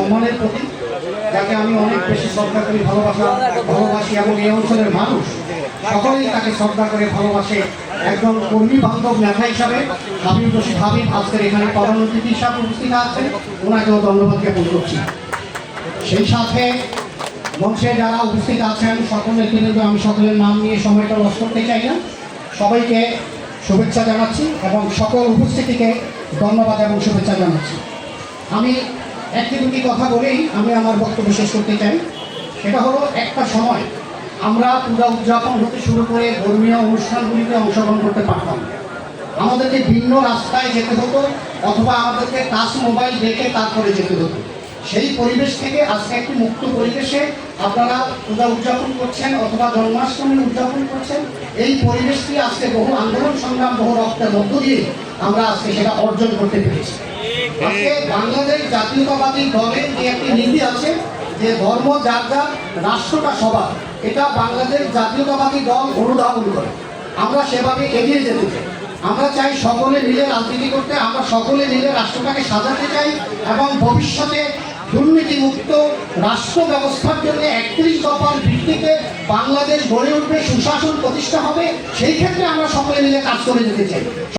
সম্মানের প্রতীক, যাকে আমি অনেক বেশি শ্রদ্ধা করি, ভালোবাসি এবং এই অঞ্চলের মানুষ সকলেই তাকে শ্রদ্ধা করে ভালোবাসে। একজন কর্মী বান্ধব নেতা হিসাবে হাবিব রশিদ হাবিব আজকের এখানে প্রধান অতিথি হিসাবে উপস্থিত আছেন, ওনাকেও ধন্যবাদ জ্ঞাপন করছি। সেই সাথে মঞ্চে যারা উপস্থিত আছেন সকলের কিন্তু আমি সকলের নাম নিয়ে সময়টা লস করতে চাই না, সবাইকে শুভেচ্ছা জানাচ্ছি এবং সকল উপস্থিতিকে ধন্যবাদ এবং শুভেচ্ছা জানাচ্ছি। আমি একটি দুটি কথা বলেই আমি আমার বক্তব্য শেষ করতে চাই। সেটা হলো, একটা সময় আমরা পূজা উদযাপন হতে শুরু করে ধর্মীয় অনুষ্ঠানগুলিতে অংশগ্রহণ করতে পারতাম। আমাদেরকে ভিন্ন রাস্তায় যেতে হতো অথবা আমাদেরকে টাচ মোবাইল দেখে তারপরে যেতে হতো। সেই পরিবেশ থেকে আজকে একটি মুক্ত পরিবেশে আপনারা পূজা উদযাপন করছেন অথবা জন্মাষ্টমী উদযাপন করছেন। এই পরিবেশটি আজকে বহু আন্দোলন সংগ্রাম, বহু রক্তের মধ্য দিয়ে আমরা আজকে সেটা অর্জন করতে পেরেছি। আজকে বাংলাদেশ জাতীয়তাবাদী দলের যে একটি নীতি আছে যে ধর্ম যার যার, রাষ্ট্রটা সবার, এটা বাংলাদেশ জাতীয়তাবাদী দল অনুধাবন করে। আমরা সেভাবে এগিয়ে যেতে চাই। আমরা চাই সকলে মিলে রাজনীতি করতে, আমরা সকলে মিলে রাষ্ট্রটাকে সাজাতে চাই এবং ভবিষ্যতে দুর্নীতিমুক্ত রাষ্ট্র ব্যবস্থার জন্য 31 দফার ভিত্তিতে বাংলাদেশ গড়ে উঠবে, সুশাসন প্রতিষ্ঠা হবে। সেই ক্ষেত্রে আমরা সকলে মিলে কাজ করে যেতে চাই।